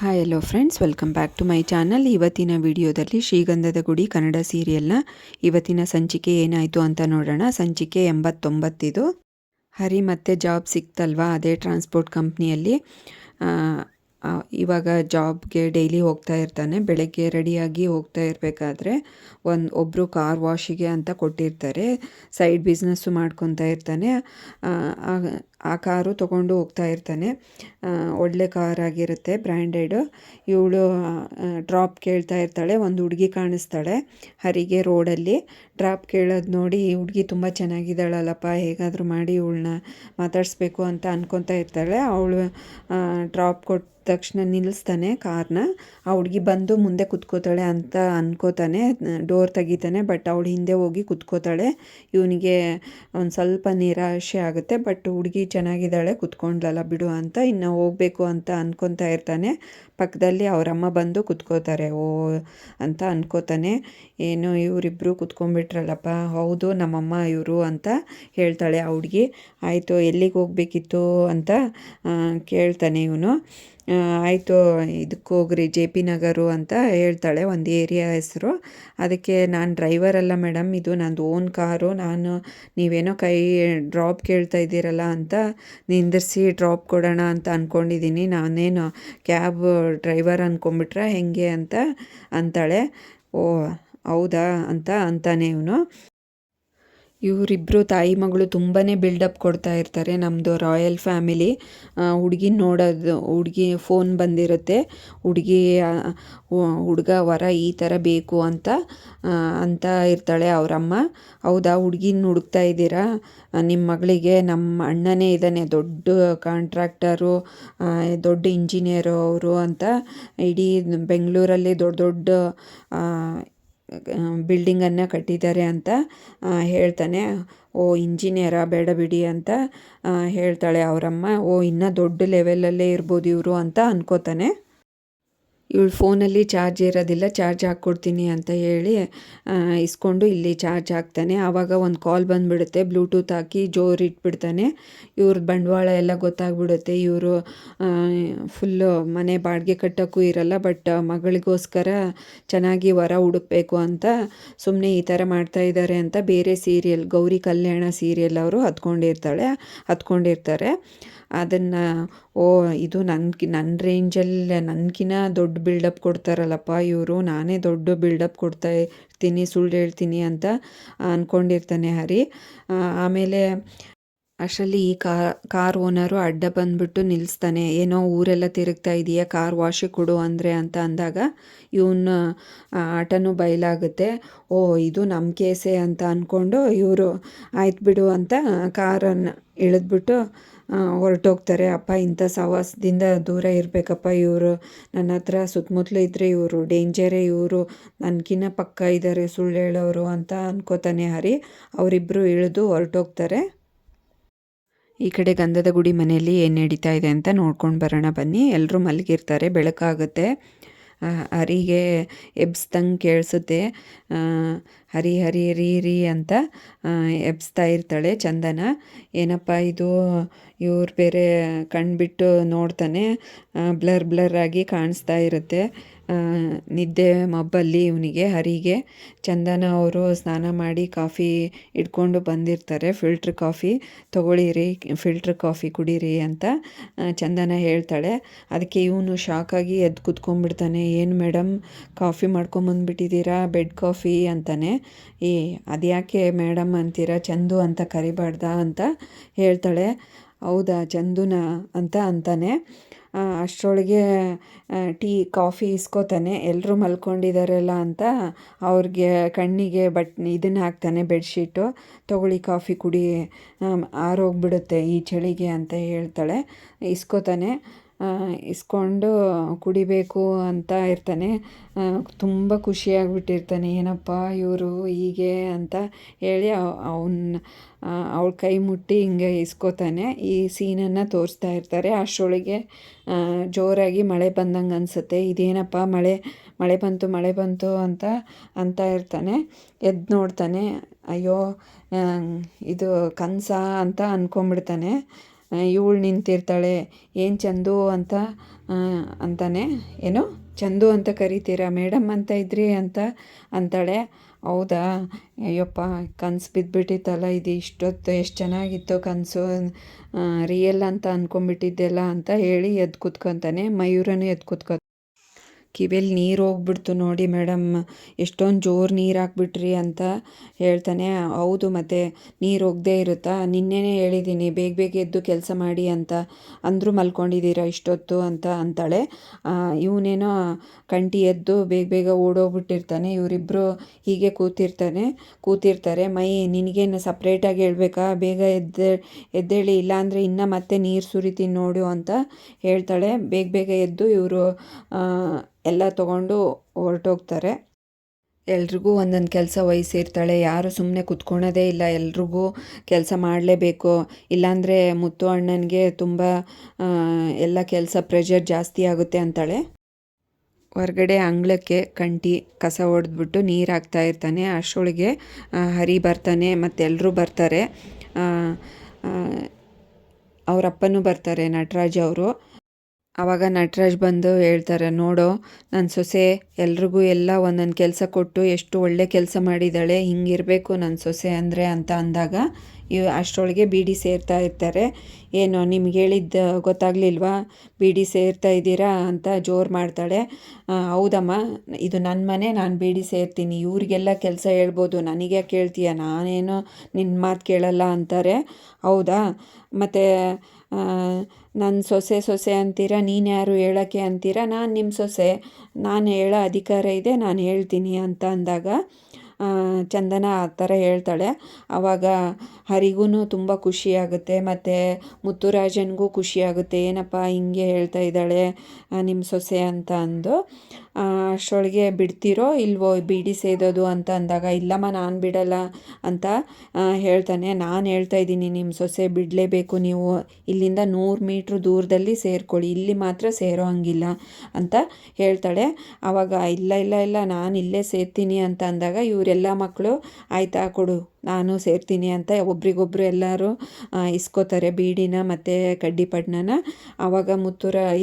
Hi hello friends, welcome back to my channel. ಇವತ್ತಿನ ವಿಡಿಯೋದಲ್ಲಿ ಶ್ರೀಗಂಧದ ಗುಡಿ ಕನ್ನಡ ಸೀರಿಯಲ್ನ ಇವತ್ತಿನ ಸಂಚಿಕೆ ಏನಾಯಿತು ಅಂತ ನೋಡೋಣ. ಸಂಚಿಕೆ 89 ಇದು. ಹರಿ ಮತ್ತೆ ಜಾಬ್ ಸಿಕ್ತಲ್ವಾ, ಅದೇ ಟ್ರಾನ್ಸ್ಪೋರ್ಟ್ ಕಂಪ್ನಿಯಲ್ಲಿ. ಇವಾಗ ಜಾಬ್ಗೆ ಡೈಲಿ ಹೋಗ್ತಾ ಇರ್ತಾನೆ. ಬೆಳಗ್ಗೆ ರೆಡಿಯಾಗಿ ಹೋಗ್ತಾ ಇರಬೇಕಾದ್ರೆ ಒಬ್ಬರು ಕಾರ್ ವಾಶಿಗೆ ಅಂತ ಕೊಟ್ಟಿರ್ತಾರೆ. ಸೈಡ್ ಬಿಸ್ನೆಸ್ಸು ಮಾಡ್ಕೊತಾ ಇರ್ತಾನೆ. ಆ ಕಾರು ತೊಗೊಂಡು ಹೋಗ್ತಾ ಇರ್ತಾನೆ. ಒಳ್ಳೆ ಕಾರ್ ಆಗಿರುತ್ತೆ, ಬ್ರ್ಯಾಂಡೆಡು. ಇವಳು ಡ್ರಾಪ್ ಕೇಳ್ತಾ ಇರ್ತಾಳೆ. ಒಂದು ಹುಡುಗಿ ಕಾಣಿಸ್ತಾಳೆ ಹರಿಗೆ ರೋಡಲ್ಲಿ. ಡ್ರಾಪ್ ಕೇಳೋದು ನೋಡಿ ಈ ಹುಡುಗಿ ತುಂಬ ಚೆನ್ನಾಗಿದ್ದಾಳಲ್ಲಪ್ಪ, ಹೇಗಾದರೂ ಮಾಡಿ ಇವಳನ್ನ ಮಾತಾಡಿಸ್ಬೇಕು ಅಂತ ಅನ್ಕೊತಾ ಇರ್ತಾಳೆ. ಅವಳು ಡ್ರಾಪ್ ಕೊಟ್ಟ ತಕ್ಷಣ ನಿಲ್ಲಿಸ್ತಾನೆ ಕಾರ್ನ. ಆ ಹುಡುಗಿ ಬಂದು ಮುಂದೆ ಕುತ್ಕೋತಾಳೆ ಅಂತ ಅನ್ಕೋತಾನೆ. ಡೋರ್ ತೆಗಿತಾನೆ, ಬಟ್ ಅವಳು ಹಿಂದೆ ಹೋಗಿ ಕುತ್ಕೋತಾಳೆ. ಇವನಿಗೆ ಒಂದು ಸ್ವಲ್ಪ ನಿರಾಶೆ ಆಗುತ್ತೆ. ಬಟ್ ಹುಡುಗಿ ಚೆನ್ನಾಗಿದ್ದಾಳೆ, ಕುತ್ಕೊಂಡ್ಲಲ್ಲ ಬಿಡು ಅಂತ ಇನ್ನು ಹೋಗಬೇಕು ಅಂತ ಅನ್ಕೊತಾ ಇರ್ತಾನೆ. ಪಕ್ಕದಲ್ಲಿ ಅವರಮ್ಮ ಬಂದು ಕುತ್ಕೋತಾರೆ. ಅಂತ ಅನ್ಕೋತಾನೆ. ಏನು ಇವರಿಬ್ಬರು ಕುತ್ಕೊಂಡ್ಬಿಟ್ರಲ್ಲಪ್ಪ, ಹೌದು ನಮ್ಮಮ್ಮ ಇವರು ಅಂತ ಹೇಳ್ತಾಳೆ ಆ ಹುಡುಗಿ. ಆಯಿತು, ಎಲ್ಲಿಗೆ ಹೋಗಬೇಕಿತ್ತು ಅಂತ ಕೇಳ್ತಾನೆ ಇವನು. ಆಯಿತು, ಇದಕ್ಕೆ ಹೋಗ್ರಿ, JP ನಗರು ಅಂತ ಹೇಳ್ತಾಳೆ, ಒಂದು ಏರಿಯಾ ಹೆಸರು. ಅದಕ್ಕೆ ನಾನು ಡ್ರೈವರ್ ಅಲ್ಲ ಮೇಡಮ್, ಇದು ನಂದು ಓನ್ ಕಾರು. ನೀವೇನೋ ಡ್ರಾಪ್ ಕೇಳ್ತಾ ಇದ್ದೀರಲ್ಲ ಅಂತ ನಿಂದಿರಿಸಿ ಡ್ರಾಪ್ ಕೊಡೋಣ ಅಂತ ಅಂದ್ಕೊಂಡಿದ್ದೀನಿ. ನಾನೇನು ಕ್ಯಾಬ್ ಡ್ರೈವರ್ ಅಂದ್ಕೊಂಬಿಟ್ರೆ ಹೆಂಗೆ ಅಂತ ಅಂತಾಳೆ. ಓ ಹೌದಾ ಅಂತ ಅಂತಾನೆ ಇವನು. ಇವರಿಬ್ಬರು ತಾಯಿ ಮಗಳು ತುಂಬಾ ಬಿಲ್ಡಪ್ ಕೊಡ್ತಾ ಇರ್ತಾರೆ. ನಮ್ಮದು ರಾಯಲ್ ಫ್ಯಾಮಿಲಿ. ಹುಡುಗಿ ಫೋನ್ ಬಂದಿರುತ್ತೆ. ಹುಡುಗ ವರ ಈ ಥರ ಬೇಕು ಅಂತ ಇರ್ತಾಳೆ ಅವರಮ್ಮ. ಹೌದಾ, ಹುಡುಗಿನ ಹುಡುಕ್ತಾ ಇದ್ದೀರಾ? ನಿಮ್ಮ ಮಗಳಿಗೆ ನಮ್ಮ ಅಣ್ಣನೇ ಇದ್ದಾನೆ, ದೊಡ್ಡ ಕಾಂಟ್ರಾಕ್ಟರು, ದೊಡ್ಡ ಇಂಜಿನಿಯರು ಅವರು ಅಂತ. ಇಡೀ ಬೆಂಗಳೂರಲ್ಲಿ ದೊಡ್ಡ ದೊಡ್ಡ ಬಿಲ್ಡಿಂಗನ್ನು ಕಟ್ಟಿದ್ದಾರೆ ಅಂತ ಹೇಳ್ತಾನೆ. ಓ ಇಂಜಿನಿಯರಾ, ಬೇಡ ಬಿಡಿ ಅಂತ ಹೇಳ್ತಾಳೆ ಅವರಮ್ಮ. ಇನ್ನೂ ದೊಡ್ಡ ಲೆವೆಲಲ್ಲೇ ಇರ್ಬೋದು ಇವರು ಅಂತ ಅನ್ಕೋತಾನೆ. ಇವಳು ಫೋನಲ್ಲಿ ಚಾರ್ಜ್ ಇರೋದಿಲ್ಲ, ಚಾರ್ಜ್ ಹಾಕ್ಕೊಡ್ತೀನಿ ಅಂತ ಹೇಳಿ ಇಸ್ಕೊಂಡು ಇಲ್ಲಿ ಚಾರ್ಜ್ ಹಾಕ್ತಾನೆ. ಆವಾಗ ಒಂದು ಕಾಲ್ ಬಂದುಬಿಡುತ್ತೆ. ಬ್ಲೂಟೂತ್ ಹಾಕಿ ಜೋರು ಇಟ್ಬಿಡ್ತಾನೆ. ಇವ್ರ ಬಂಡವಾಳ ಎಲ್ಲ ಗೊತ್ತಾಗ್ಬಿಡುತ್ತೆ. ಇವರು ಫುಲ್ಲು ಮನೆ ಬಾಡಿಗೆ ಕಟ್ಟೋಕ್ಕೂ ಇರಲ್ಲ, ಬಟ್ ಮಗಳಿಗೋಸ್ಕರ ಚೆನ್ನಾಗಿ ವರ ಹುಡುಕಬೇಕು ಅಂತ ಸುಮ್ಮನೆ ಈ ಥರ ಮಾಡ್ತಾಯಿದ್ದಾರೆ ಅಂತ ಬೇರೆ ಸೀರಿಯಲ್, ಗೌರಿ ಕಲ್ಯಾಣ ಸೀರಿಯಲ್ ಅವರು ಹತ್ಕೊಂಡಿರ್ತಾರೆ. ಅದನ್ನು ಇದು ನನ್ನ ರೇಂಜಲ್ಲಿ ನನಗಿನ್ನ ದೊಡ್ಡ ಬಿಲ್ಡಪ್ ಕೊಡ್ತಾರಲ್ಲಪ್ಪ ಇವರು, ನಾನೇ ದೊಡ್ಡ ಬಿಲ್ಡಪ್ ಕೊಡ್ತಾ ಇರ್ತೀನಿ, ಸುಳ್ಳು ಹೇಳ್ತೀನಿ ಅಂತ ಅಂದ್ಕೊಂಡಿರ್ತಾನೆ ಹರಿ. ಆಮೇಲೆ ಅಷ್ಟರಲ್ಲಿ ಈ ಕಾರ್ ಓನರು ಅಡ್ಡ ಬಂದುಬಿಟ್ಟು ನಿಲ್ಲಿಸ್ತಾನೆ. ಏನೋ ಊರೆಲ್ಲ ತಿರುಗ್ತಾ ಇದೆಯಾ, ಕಾರ್ ವಾಶಿಗೆ ಕೊಡು ಅಂದರೆ ಅಂತ ಅಂದಾಗ ಇವನ್ನ ಆಟನೂ ಬಯಲಾಗುತ್ತೆ. ಇದು ನಮ್ಮ ಕೇಸೆ ಅಂತ ಅಂದ್ಕೊಂಡು ಇವರು ಆಯ್ತು ಬಿಡು ಅಂತ ಕಾರನ್ನು ಇಳಿದ್ಬಿಟ್ಟು ಹೊರಟೋಗ್ತಾರೆ. ಅಪ್ಪ, ಇಂಥ ಸವಾಸದಿಂದ ದೂರ ಇರಬೇಕಪ್ಪ ಇವರು. ನನ್ನ ಹತ್ರ ಸುತ್ತಮುತ್ತಲು ಇದ್ದರೆ ಇವರು ಡೇಂಜರೇ, ಇವರು ನನಗಿನ್ನ ಪಕ್ಕ ಇದ್ದಾರೆ ಸುಳ್ಳು ಹೇಳೋರು ಅಂತ ಅನ್ಕೋತಾನೆ ಹರಿ. ಅವರಿಬ್ಬರು ಇಳಿದು ಹೊರಟೋಗ್ತಾರೆ. ಈ ಕಡೆ ಗಂಧದ ಗುಡಿ ಮನೆಯಲ್ಲಿ ಏನು ನಡೀತಾ ಇದೆ ಅಂತ ನೋಡ್ಕೊಂಡು ಬರೋಣ ಬನ್ನಿ. ಎಲ್ಲರೂ ಮಲಗಿರ್ತಾರೆ, ಬೆಳಕಾಗುತ್ತೆ. ಹರಿಗೆ ಎಬ್ಸ್ದಂಗೆ ಕೇಳಿಸುತ್ತೆ. ಹರಿ ಹರಿ ರೀ ರೀ ಅಂತ ಎಬ್ಸ್ತಾ ಇರ್ತಾಳೆ ಚಂದನ. ಏನಪ್ಪ ಇದು, ಇವ್ರು ಬೇರೆ ಕಣ್ಬಿಟ್ಟು ನೋಡ್ತಾನೆ. ಬ್ಲರ್ ಆಗಿ ಕಾಣಿಸ್ತಾ ಇರುತ್ತೆ. ನಿದ್ದೆ ಮಬ್ಬಲ್ಲಿ ಇವನಿಗೆ ಹರಿಗೆ. ಚಂದನ ಅವರು ಸ್ನಾನ ಮಾಡಿ ಕಾಫಿ ಇಟ್ಕೊಂಡು ಬಂದಿರ್ತಾರೆ. ಫಿಲ್ಟ್ರ್ ಕಾಫಿ ತೊಗೊಳ್ಳಿರಿ, ಫಿಲ್ಟ್ರ್ ಕಾಫಿ ಕುಡೀರಿ ಅಂತ ಚಂದನ ಹೇಳ್ತಾಳೆ. ಅದಕ್ಕೆ ಇವನು ಶಾಕಾಗಿ ಎದ್ದು ಕೂತ್ಕೊಂಡ್ಬಿಡ್ತಾನೆ. ಏನು ಮೇಡಮ್, ಕಾಫಿ ಮಾಡ್ಕೊಂಬಂದ್ಬಿಟ್ಟಿದ್ದೀರಾ, ಬೆಡ್ ಕಾಫಿ ಅಂತಾನೆ. ಅದ್ಯಾಕೆ ಮೇಡಮ್ ಅಂತೀರಾ, ಚಂದು ಅಂತ ಕರಿಬಾರ್ದಾ ಅಂತ ಹೇಳ್ತಾಳೆ. ಹೌದಾ ಚಂದುನ ಅಂತ ಅಂತಾನೆ. ಅಷ್ಟರೊಳಗೆ ಕಾಫಿ ಇಸ್ಕೋತಾನೆ. ಎಲ್ಲರೂ ಮಲ್ಕೊಂಡಿದ್ದಾರಲ್ಲ ಅಂತ ಅವ್ರಿಗೆ ಕಣ್ಣಿಗೆ ಇದನ್ನು ಹಾಕ್ತಾನೆ, ಬೆಡ್ಶೀಟು. ತೊಗೊಳ್ಳಿ ಕಾಫಿ ಕುಡಿ, ಆರೋಗ್ಬಿಡುತ್ತೆ ಈ ಚಳಿಗೆ ಅಂತ ಹೇಳ್ತಾಳೆ. ಇಸ್ಕೋತಾನೆ. ಇಸ್ಕೊಂಡು ಕುಡಿಬೇಕು ಅಂತ ಇರ್ತಾನೆ. ತುಂಬ ಖುಷಿಯಾಗ್ಬಿಟ್ಟಿರ್ತಾನೆ. ಏನಪ್ಪ ಇವರು ಹೀಗೆ ಅಂತ ಹೇಳಿ ಅವಳ ಕೈ ಮುಟ್ಟಿ ಹಿಂಗೆ ಇಸ್ಕೋತಾನೆ. ಈ ಸೀನನ್ನು ತೋರಿಸ್ತಾ ಇರ್ತಾರೆ. ಅಷ್ಟರೊಳಗೆ ಜೋರಾಗಿ ಮಳೆ ಬಂದಂಗೆ ಅನಿಸುತ್ತೆ. ಇದೇನಪ್ಪ ಮಳೆ ಬಂತು ಅಂತ ಇರ್ತಾನೆ. ಎದ್ದು ನೋಡ್ತಾನೆ. ಅಯ್ಯೋ, ಇದು ಕನಸಾ ಅಂತ ಅಂದ್ಕೊಂಬಿಡ್ತಾನೆ. ಇವಳು ನಿಂತಿರ್ತಾಳೆ. ಏನು ಚಂದು ಅಂತ ಅಂತಾನೆ. ಏನು ಚಂದು ಅಂತ ಕರಿತೀರಾ ಮೇಡಮ್ ಅಂತ ಇದ್ರಿ ಅಂತ ಅಂತಾಳೆ. ಹೌದಾ, ಅಯ್ಯಪ್ಪ ಕನಸು ಬಿದ್ದುಬಿಟ್ಟಿತ್ತಲ್ಲ, ಇದು ಇಷ್ಟೊತ್ತು ಎಷ್ಟು ಚೆನ್ನಾಗಿತ್ತು ಕನಸು, ರಿಯಲ್ ಅಂತ ಅಂದ್ಕೊಂಬಿಟ್ಟಿದ್ದೆಲ್ಲ ಅಂತ ಹೇಳಿ ಎದ್ದು ಕೂತ್ಕೊತಾನೆ. ಮಯೂರನು ಎದ್ದು ಕೂತ್ಕೊ ಕಿವಿಯಲ್ಲಿ ನೀರು ಹೋಗ್ಬಿಡ್ತು ನೋಡಿ ಮೇಡಮ್, ಎಷ್ಟೊಂದು ಜೋರು ನೀರು ಹಾಕ್ಬಿಟ್ರಿ ಅಂತ ಹೇಳ್ತಾನೆ. ಹೌದು ಮತ್ತು ನೀರು ಹೋಗದೇ ಇರುತ್ತಾ, ನಿನ್ನೆನೇ ಹೇಳಿದ್ದೀನಿ ಬೇಗ ಬೇಗ ಎದ್ದು ಕೆಲಸ ಮಾಡಿ ಅಂತ, ಅಂದರೂ ಮಲ್ಕೊಂಡಿದ್ದೀರಾ ಇಷ್ಟೊತ್ತು ಅಂತ ಅಂತಾಳೆ. ಇವನೇನೋ ಕಂಠಿ ಎದ್ದು ಬೇಗ ಬೇಗ ಓಡೋಗ್ಬಿಟ್ಟಿರ್ತಾನೆ. ಇವರಿಬ್ಬರು ಹೀಗೆ ಕೂತಿರ್ತಾರೆ. ಮೈ ನಿನಗೇನು ಸಪ್ರೇಟಾಗಿ ಹೇಳ್ಬೇಕಾ, ಬೇಗ ಎದ್ದೇಳಿ, ಇಲ್ಲಾಂದರೆ ಇನ್ನೂ ಮತ್ತೆ ನೀರು ಸುರಿತೀನಿ ನೋಡು ಅಂತ ಹೇಳ್ತಾಳೆ. ಬೇಗ ಬೇಗ ಎದ್ದು ಇವರು ಎಲ್ಲ ತೊಗೊಂಡು ಹೊರಟೋಗ್ತಾರೆ. ಎಲ್ರಿಗೂ ಒಂದೊಂದು ಕೆಲಸ ವಹಿಸಿರ್ತಾಳೆ. ಯಾರು ಸುಮ್ಮನೆ ಕುತ್ಕೊಳೋದೇ ಇಲ್ಲ, ಎಲ್ರಿಗೂ ಕೆಲಸ ಮಾಡಲೇಬೇಕು, ಇಲ್ಲಾಂದರೆ ಮುತ್ತು ಅಣ್ಣನಿಗೆ ತುಂಬ ಎಲ್ಲ ಕೆಲಸ ಪ್ರೆಷರ್ ಜಾಸ್ತಿ ಆಗುತ್ತೆ ಅಂತಾಳೆ. ಹೊರಗಡೆ ಅಂಗಳಕ್ಕೆ ಕಂಠಿ ಕಸ ಹೊಡೆದ್ಬಿಟ್ಟು ನೀರು ಹಾಕ್ತಾ ಇರ್ತಾನೆ. ಅಷ್ಟರೊಳಗೆ ಹರಿ ಬರ್ತಾನೆ, ಮತ್ತೆಲ್ಲರೂ ಬರ್ತಾರೆ. ಅವರಪ್ಪನೂ ಬರ್ತಾರೆ, ನಟರಾಜ್ ಅವರು. ಆವಾಗ ನಟರಾಜ್ ಬಂದು ಹೇಳ್ತಾರೆ, ನೋಡು ನನ್ನ ಸೊಸೆ ಎಲ್ರಿಗೂ ಎಲ್ಲ ಒಂದೊಂದು ಕೆಲಸ ಕೊಟ್ಟು ಎಷ್ಟು ಒಳ್ಳೆ ಕೆಲಸ ಮಾಡಿದ್ದಾಳೆ, ಹಿಂಗಿರಬೇಕು ನನ್ನ ಸೊಸೆ ಅಂದರೆ ಅಂತ ಅಂದಾಗ ಅಷ್ಟರೊಳಗೆ ಬೀಡಿ ಸೇರ್ತಾ ಇರ್ತಾರೆ. ಏನು ನಿಮ್ಗೆ ಹೇಳಿದ್ದು ಗೊತ್ತಾಗಲಿಲ್ವಾ, ಬೀಡಿ ಸೇರ್ತಾ ಇದ್ದೀರಾ ಅಂತ ಜೋರು ಮಾಡ್ತಾಳೆ. ಹೌದಮ್ಮ, ಇದು ನನ್ನ ಮನೆ, ನಾನು ಬೀಡಿ ಸೇರ್ತೀನಿ, ಇವ್ರಿಗೆಲ್ಲ ಕೆಲಸ ಹೇಳ್ಬೋದು, ನನಗೆ ಕೇಳ್ತೀಯ, ನಾನೇನೋ ನಿನ್ನ ಮಾತು ಕೇಳಲ್ಲ ಅಂತಾರೆ. ಹೌದಾ, ಮತ್ತು ನನ್ನ ಸೊಸೆ ಅಂತೀರಾ, ನೀನು ಯಾರು ಹೇಳೋಕ್ಕೆ ಅಂತೀರಾ, ನಾನು ನಿಮ್ಮ ಸೊಸೆ, ನಾನು ಹೇಳೋ ಅಧಿಕಾರ ಇದೆ, ನಾನು ಹೇಳ್ತೀನಿ ಅಂತ ಅಂದಾಗ ಚಂದನ ಆ ಥರ ಹೇಳ್ತಾಳೆ. ಆವಾಗ ಹರಿಗೂ ತುಂಬ ಖುಷಿಯಾಗುತ್ತೆ, ಮತ್ತು ಮುತ್ತುರಾಜನಿಗೂ ಖುಷಿಯಾಗುತ್ತೆ. ಏನಪ್ಪ ಹಿಂಗೆ ಹೇಳ್ತಾ ಇದ್ದಾಳೆ ನಿಮ್ಮ ಸೊಸೆ ಅಂತ ಅಂದು. ಅಷ್ಟರೊಳಗೆ ಬಿಡ್ತೀರೋ ಇಲ್ವೋ ಬೀಡಿ ಸೇದೋದು ಅಂತ ಅಂದಾಗ, ಇಲ್ಲಮ್ಮ ನಾನು ಬಿಡಲ್ಲ ಅಂತ ಹೇಳ್ತಾನೆ. ನಾನು ಹೇಳ್ತಾ ಇದ್ದೀನಿ ನಿಮ್ಮ ಸೊಸೆ ಬಿಡಲೇಬೇಕು, ನೀವು ಇಲ್ಲಿಂದ 100 ಮೀಟ್ರ್ ದೂರದಲ್ಲಿ ಸೇರ್ಕೊಳ್ಳಿ, ಇಲ್ಲಿ ಮಾತ್ರ ಸೇರೋ ಹಂಗಿಲ್ಲ ಅಂತ ಹೇಳ್ತಾಳೆ. ಆವಾಗ ಇಲ್ಲ ನಾನು ಇಲ್ಲೇ ಸೇರ್ತೀನಿ ಅಂತ ಅಂದಾಗ ಇವರೆಲ್ಲ ಮಕ್ಕಳು ಆಯಿತಾ ಕೊಡು ನಾನು ಸೇರ್ತೀನಿ ಅಂತ ಒಬ್ರಿಗೊಬ್ರು ಎಲ್ಲರೂ ಇಸ್ಕೋತಾರೆ ಬೀಡಿನ ಮತ್ತು ಕಡ್ಡಿಪಟ್ಟಣನ. ಆವಾಗ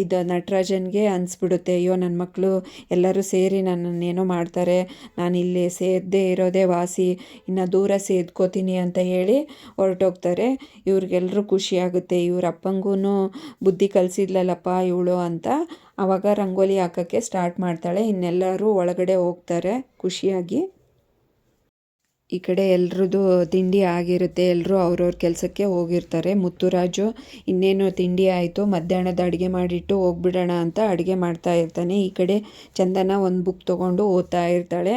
ಇದು ನಟರಾಜನ್ಗೆ ಅನಿಸ್ಬಿಡುತ್ತೆ, ಅಯ್ಯೋ ನನ್ನ ಮಕ್ಕಳು ಎಲ್ಲರೂ ಸೇರಿ ನನ್ನನ್ನೇನೋ ಮಾಡ್ತಾರೆ, ನಾನು ಇಲ್ಲಿ ಸೇರದೇ ಇರೋದೇ ವಾಸಿ, ಇನ್ನು ದೂರ ಸೇದ್ಕೋತೀನಿ ಅಂತ ಹೇಳಿ ಹೊರಟೋಗ್ತಾರೆ. ಇವ್ರಿಗೆಲ್ಲರೂ ಖುಷಿಯಾಗುತ್ತೆ, ಇವ್ರ ಅಪ್ಪಂಗೂ ಬುದ್ಧಿ ಕಲಿಸಿದ್ಲಲ್ಲಪ್ಪ ಇವಳು ಅಂತ. ಆವಾಗ ರಂಗೋಲಿ ಹಾಕೋಕ್ಕೆ ಸ್ಟಾರ್ಟ್ ಮಾಡ್ತಾಳೆ. ಇನ್ನೆಲ್ಲರೂ ಒಳಗಡೆ ಹೋಗ್ತಾರೆ ಖುಷಿಯಾಗಿ. ಈ ಕಡೆ ಎಲ್ರದ್ದು ತಿಂಡಿ ಆಗಿರುತ್ತೆ, ಎಲ್ಲರೂ ಅವ್ರವ್ರ ಕೆಲಸಕ್ಕೆ ಹೋಗಿರ್ತಾರೆ. ಮುತ್ತುರಾಜು ಇನ್ನೇನು ತಿಂಡಿ ಆಯಿತು, ಮಧ್ಯಾಹ್ನದ ಅಡುಗೆ ಮಾಡಿಟ್ಟು ಹೋಗ್ಬಿಡೋಣ ಅಂತ ಅಡುಗೆ ಮಾಡ್ತಾ ಇರ್ತಾನೆ. ಈ ಕಡೆ ಚಂದನ ಒಂದು ಬುಕ್ ತೊಗೊಂಡು ಓದ್ತಾ ಇರ್ತಾಳೆ.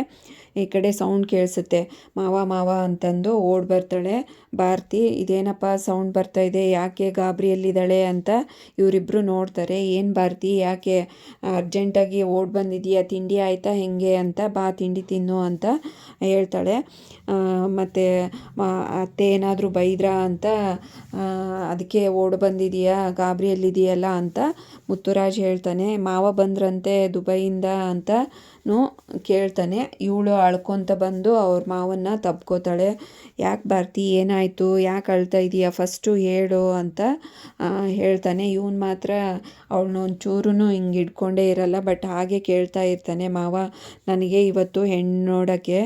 ಈ ಕಡೆ ಸೌಂಡ್ ಕೇಳಿಸುತ್ತೆ, ಮಾವ ಅಂತಂದು ಓಡಿ ಬರ್ತಾಳೆ ಭಾರತಿ. ಇದೇನಪ್ಪ ಸೌಂಡ್ ಬರ್ತಾಯಿದೆ, ಯಾಕೆ ಗಾಬರಿಯಲ್ಲಿದ್ದಾಳೆ ಅಂತ ಇವರಿಬ್ಬರು ನೋಡ್ತಾರೆ. ಏನು ಭಾರತಿ, ಯಾಕೆ ಅರ್ಜೆಂಟಾಗಿ ಓಡಿ ಬಂದಿದೆಯಾ, ತಿಂಡಿ ಆಯಿತಾ ಹೆಂಗೆ ಅಂತ, ಬಾ ತಿಂಡಿ ತಿನ್ನು ಅಂತ ಹೇಳ್ತಾಳೆ. ಮತ್ತು ಅತ್ತೆ ಏನಾದರೂ ಬೈದ್ರಾ ಅಂತ ಅದಕ್ಕೆ ಓಡಿ ಬಂದಿದೆಯಾ, ಗಾಬರಿಯಲ್ಲಿದೆಯಲ್ಲ ಅಂತ ಮುತ್ತುರಾಜ್ ಹೇಳ್ತಾನೆ. ಮಾವ ಬಂದ್ರಂತೆ ದುಬೈಯಿಂದ ಅಂತನೂ ಕೇಳ್ತಾನೆ. ಇವಳು ಅಳ್ಕೊತ ಬಂದು ಅವ್ರ ಮಾವನ್ನ ತಬ್ಕೋತಾಳೆ. ಯಾಕೆ ಭಾರತಿ ಏನಾಯಿತು, ಯಾಕೆ ಅಳ್ತಾ ಇದೀಯಾ, ಫಸ್ಟು ಹೇಳು ಅಂತ ಹೇಳ್ತಾನೆ. ಇವನು ಮಾತ್ರ ಅವಳನ್ನ ಒಂಚೂರು ಹಿಂಗೆ ಹಿಡ್ಕೊಂಡೇ ಇರಲ್ಲ, ಬಟ್ ಹಾಗೆ ಕೇಳ್ತಾ ಇರ್ತಾನೆ. ಮಾವ ನನಗೆ ಇವತ್ತು ಹೆಣ್ಣು ನೋಡೋಕ್ಕೆ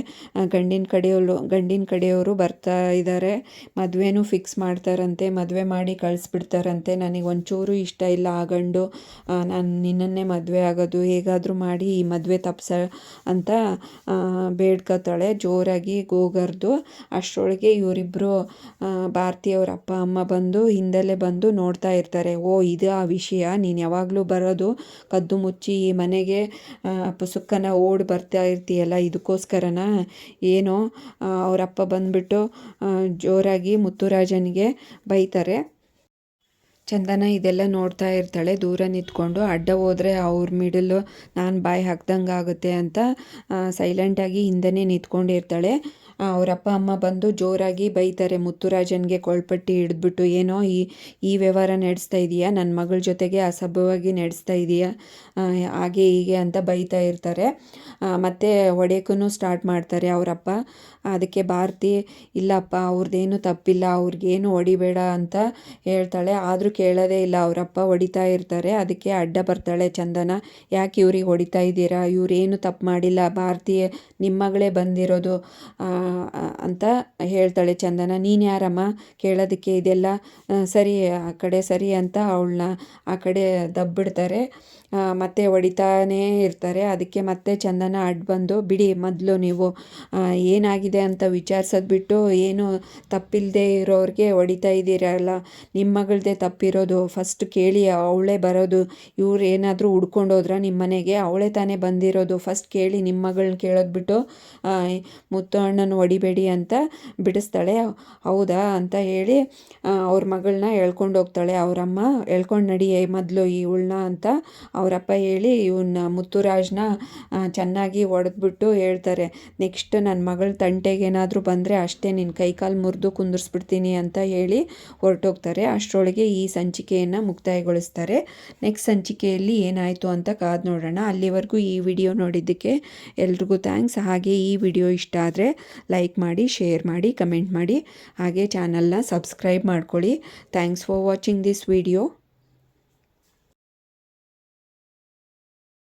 ಗಂಡಿನ ಕಡೆಯವರು ಬರ್ತಾ ಇದ್ದಾರೆ, ಮದುವೆನೂ ಫಿಕ್ಸ್ ಮಾಡ್ತಾರಂತೆ, ಮದುವೆ ಮಾಡಿ ಕಳಿಸ್ಬಿಡ್ತಾರಂತೆ, ನನಗೆ ಒಂಚೂರು ಇಷ್ಟ ಇಲ್ಲ ಆ ಗಂಡು, ನಾನು ನಿನ್ನನ್ನೇ ಮದುವೆ ಆಗೋದು, ಹೇಗಾದರೂ ಮಾಡಿ ಈ ಮದುವೆ ತಪ್ಸ ಅಂತ ಬೇಡ್ಕೊತಾಳೆ ಜೋರಾಗಿ ಗೋಗರ್ದು. ಅಷ್ಟರೊಳಗೆ ಇವರಿಬ್ಬರು ಭಾರತಿಯವ್ರ ಅಪ್ಪ ಅಮ್ಮ ಬಂದು ಹಿಂದಲ್ಲೇ ಬಂದು ನೋಡ್ತಾ ಇರ್ತಾರೆ. ಓ ಇದು ಆ ವಿಷಯ, ನೀನು ಯಾವಾಗಲೂ ಬರೋದು ಕದ್ದು ಮುಚ್ಚಿ ಈ ಮನೆಗೆ ಪುಸುಕ್ಕನ ಓಡಿ ಬರ್ತಾ ಇರ್ತೀಯಲ್ಲ, ಇದಕ್ಕೋಸ್ಕರನ ಏನೋ. ಅವರಪ್ಪ ಬಂದುಬಿಟ್ಟು ಜೋರಾಗಿ ಮುತ್ತುರಾಜನಿಗೆ ಬೈತಾರೆ. ಚಂದನ ಇದೆಲ್ಲ ನೋಡ್ತಾ ಇರ್ತಾಳೆ ದೂರ ನಿಂತ್ಕೊಂಡು. ಅಡ್ಡ ಹೋದರೆ ಅವ್ರ ಮಿಡಲು ನಾನು ಬಾಯಿ ಹಾಕ್ದಂಗೆ ಆಗುತ್ತೆ ಅಂತ ಸೈಲೆಂಟಾಗಿ ಹಿಂದೆನೇ ನಿಂತ್ಕೊಂಡಿರ್ತಾಳೆ. ಅವ್ರ ಅಪ್ಪ ಅಮ್ಮ ಬಂದು ಜೋರಾಗಿ ಬೈತಾರೆ. ಮುತ್ತುರಾಜನ್ಗೆ ಕೊಳ್ಪಟ್ಟಿ ಹಿಡಿದ್ಬಿಟ್ಟು, ಏನೋ ಈ ವ್ಯವಹಾರ ನಡೆಸ್ತಾ ಇದೀಯಾ, ನನ್ನ ಮಗಳ ಜೊತೆಗೆ ಅಸಭ್ಯವಾಗಿ ನಡೆಸ್ತಾ ಇದೀಯಾ, ಹಾಗೆ ಹೀಗೆ ಅಂತ ಬೈತಾ ಇರ್ತಾರೆ. ಮತ್ತು ಹೊಡೆಯೋಕ್ಕೂ ಸ್ಟಾರ್ಟ್ ಮಾಡ್ತಾರೆ ಅವರಪ್ಪ. ಅದಕ್ಕೆ ಭಾರತಿ, ಇಲ್ಲಪ್ಪ ಅವ್ರದ್ದೇನು ತಪ್ಪಿಲ್ಲ, ಅವ್ರಿಗೇನು ಹೊಡಿಬೇಡ ಅಂತ ಹೇಳ್ತಾಳೆ. ಆದರೂ ಕೇಳೋದೇ ಇಲ್ಲ, ಅವರಪ್ಪ ಹೊಡಿತಾ ಇರ್ತಾರೆ. ಅದಕ್ಕೆ ಅಡ್ಡ ಬರ್ತಾಳೆ ಚಂದನ. ಯಾಕೆ ಇವ್ರಿಗೆ ಹೊಡಿತಾ ಇದ್ದೀರಾ, ಇವ್ರೇನು ತಪ್ಪು ಮಾಡಿಲ್ಲ, ಭಾರತಿ ನಿಮ್ಮ ಮಗಳೇ ಬಂದಿರೋದು ಅಂತ ಹೇಳ್ತಾಳೆ ಚಂದನ. ನೀನು ಯಾರಮ್ಮ ಕೇಳೋದಕ್ಕೆ, ಇದೆಲ್ಲ ಸರಿ ಆ ಕಡೆ ಸರಿ ಅಂತ ಅವಳನ್ನ ಆ ಕಡೆ ದಬ್ಬಿಡ್ತಾರೆ. ಮತ್ತೆ ಹೊಡಿತಾನೇ ಇರ್ತಾರೆ. ಅದಕ್ಕೆ ಮತ್ತೆ ಚಂದನ ಅಡ್ಡ ಬಂದು, ಬಿಡಿ ಮೊದಲು ನೀವು ಏನಾಗಿದೆ ಅಂತ ವಿಚಾರಿಸೋದು ಬಿಟ್ಟು ಏನು ತಪ್ಪಿಲ್ಲದೆ ಇರೋರಿಗೆ ಹೊಡಿತಾ ಇದ್ದೀರಲ್ಲ, ನಿಮ್ಮ ಮಗಳದೇ ತಪ್ಪಿರೋದು, ಫಸ್ಟ್ ಕೇಳಿ, ಅವಳೇ ಬರೋದು, ಇವ್ರು ಏನಾದರೂ ಹುಡ್ಕೊಂಡೋದ್ರ ನಿಮ್ಮ ಮನೆಗೆ, ಅವಳೇ ತಾನೇ ಬಂದಿರೋದು, ಫಸ್ಟ್ ಕೇಳಿ, ನಿಮ್ಮ ಮಗಳನ್ನ ಕೇಳೋದು ಬಿಟ್ಟು ಮುತ್ತು ಅಣ್ಣನ ಹೊಡಿಬೇಡಿ ಅಂತ ಬಿಡಿಸ್ತಾಳೆ. ಹೌದಾ ಅಂತ ಹೇಳಿ ಅವ್ರ ಮಗಳನ್ನ ಎಳ್ಕೊಂಡು ಹೋಗ್ತಾಳೆ ಅವರಮ್ಮ. ಎಳ್ಕೊಂಡು ನಡಿ ಮೊದಲು ಇವಳನ್ನ ಅಂತ ಅವರಪ್ಪ ಹೇಳಿ ಇವನ್ನ ಮುತ್ತುರಾಜ್ನ ಚೆನ್ನಾಗಿ ಹೊಡೆದ್ಬಿಟ್ಟು ಹೇಳ್ತಾರೆ, ನೆಕ್ಸ್ಟ್ ನನ್ನ ಮಗಳ ತಂಟೆಗೇನಾದರೂ ಬಂದರೆ ಅಷ್ಟೇ, ನಿನ್ನ ಕೈಕಾಲು ಮುರಿದು ಕುಂದಿರಿಸ್ಬಿಡ್ತೀನಿ ಅಂತ ಹೇಳಿ ಹೊರಟೋಗ್ತಾರೆ. ಅಷ್ಟರೊಳಗೆ ಈ ಸಂಚಿಕೆಯನ್ನು ಮುಕ್ತಾಯಗೊಳಿಸ್ತಾರೆ. ನೆಕ್ಸ್ಟ್ ಸಂಚಿಕೆಯಲ್ಲಿ ಏನಾಯಿತು ಅಂತ ಕಾದು ನೋಡೋಣ. ಅಲ್ಲಿವರೆಗೂ ಈ ವಿಡಿಯೋ ನೋಡಿದ್ದಕ್ಕೆ ಎಲ್ರಿಗೂ ಥ್ಯಾಂಕ್ಸ್. ಹಾಗೆ ಈ ವಿಡಿಯೋ ಇಷ್ಟ ಆದರೆ ಲೈಕ್ ಮಾಡಿ, ಶೇರ್ ಮಾಡಿ, ಕಮೆಂಟ್ ಮಾಡಿ, ಹಾಗೆ ಚಾನಲ್ನ ಸಬ್ಸ್ಕ್ರೈಬ್ ಮಾಡ್ಕೊಳ್ಳಿ. Thanks for watching this video.